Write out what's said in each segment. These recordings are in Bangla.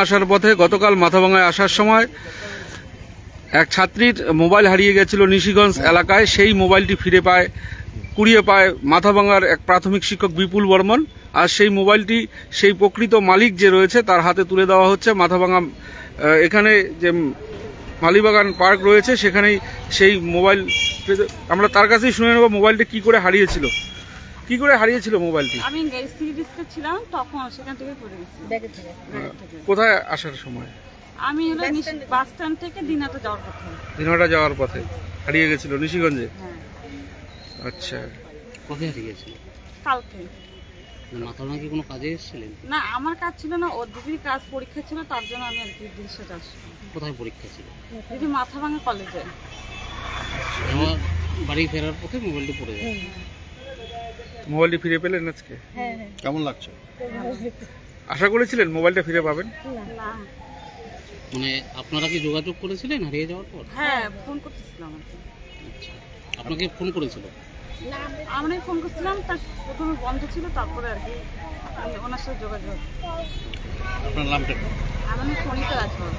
আসার পথে গতকাল মাথাভাঙায় আসার সময় এক ছাত্রীর মোবাইল হারিয়ে গেছিল নিশিগঞ্জ এলাকায়। সেই মোবাইলটি কুড়িয়ে পায় মাথাভাঙার এক প্রাথমিক শিক্ষক বিপুল বর্মন। আর সেই মোবাইলটি সেই প্রকৃত মালিক যে রয়েছে তার হাতে তুলে দেওয়া হচ্ছে। মাথাভাঙা এখানে যে মালিবাগান পার্ক রয়েছে সেখানেই সেই মোবাইল, আমরা তার কাছেই শুনে নেব মোবাইলটি কি করে হারিয়েছিল। মোবাইলটি? আমি সিরিজে ছিলাম, তখন সেখান থেকে পড়ে গেছি ব্যাগ থেকে। কোথায় আসার সময়? আমি হলো বাস স্ট্যান্ড থেকে দিনহাটা যাওয়ার পথে হারিয়ে গেছিল নিশিগঞ্জে। হ্যাঁ। আচ্ছা, কোথায় হারিয়ে গেছিল? কালকে। মাথাভাঙা কি কোনো কাজে এসেছিলেন? না, আমার কাজ ছিল না, ওর দিদির কাজ পরীক্ষা ছিল, তার জন্য আমি আর কি দৃশ্যটা আসলাম। কোথায় পরীক্ষা ছিল? দিদি মাথাভাঙা কলেজে। আমার বাড়ি ফেরার পথে মোবাইলটি পড়ে যায়। মোবাইলটি ফিরে পেলেন আজকে? হ্যাঁ। কেমন লাগছে? আশা করেছিলেন মোবাইলটা ফিরে পাবেন? না। মানে আপনারা কি যোগাযোগ করেছিলেন হারিয়ে যাওয়ার পর? হ্যাঁ, ফোন করতেছিলাম। আচ্ছা, আপনাকে ফোন করেছিল? আমরাই ফোন করছিলাম, তার প্রথমে বন্ধ ছিল, তারপরে আর কি ওনার সাথে যোগাযোগ। আপনার নামটা? আমার নাম সনিতা রাজভর।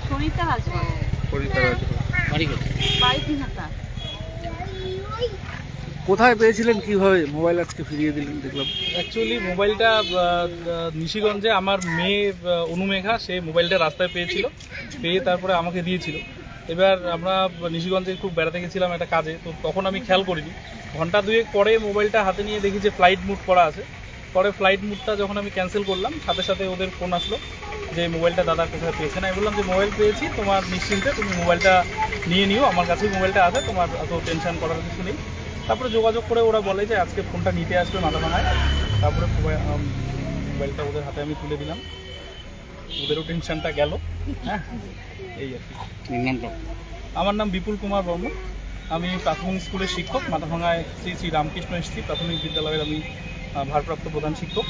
সনিতা রাজভর। বাড়ি কোথায়? বাড়ি দিনহাটা। কোথায় পেয়েছিলেন, কিভাবে মোবাইল আজকে ফিরিয়ে দিলেন দেখলাম? অ্যাকচুয়ালি মোবাইলটা নিশিগঞ্জে আমার মেয়ে অনুমেঘা, সে মোবাইলটা রাস্তায় পেয়ে তারপরে আমাকে দিয়েছিল। এবার আমরা নিশিগঞ্জে খুব বেড়াতে গেছিলাম একটা কাজে, তো তখন আমি খেয়াল করিনি। ঘন্টা দুয়েক পরে মোবাইলটা হাতে নিয়ে দেখি যে ফ্লাইট মুড করা আছে। পরে ফ্লাইট মুডটা যখন আমি ক্যান্সেল করলাম, সাথে সাথে ওদের ফোন আসলো যে মোবাইলটা দাদা কোথায় পেয়েছেন। আমি বললাম যে মোবাইল পেয়েছি, তোমার নিশ্চিন্তে তুমি মোবাইলটা নিয়ে নিও, আমার কাছেই মোবাইলটা আছে, তোমার অত টেনশন করার কিছু নেই। তারপরে যোগাযোগ করে ওরা বলে যে আজকে ফোনটা নিতে আসবে মাথাভাঙায়। তারপরে মোবাইলটা ওদের হাতে আমি তুলে দিলাম, ওদেরও টেনশনটা গেল। হ্যাঁ, এই আর কি। নামটা? আমার নাম বিপুল কুমার বর্মন। আমি প্রাথমিক স্কুলের শিক্ষক, মাথাভাঙায় শ্রী শ্রী রামকৃষ্ণ এসছি প্রাথমিক বিদ্যালয়ের আমি ভারপ্রাপ্ত প্রধান শিক্ষক।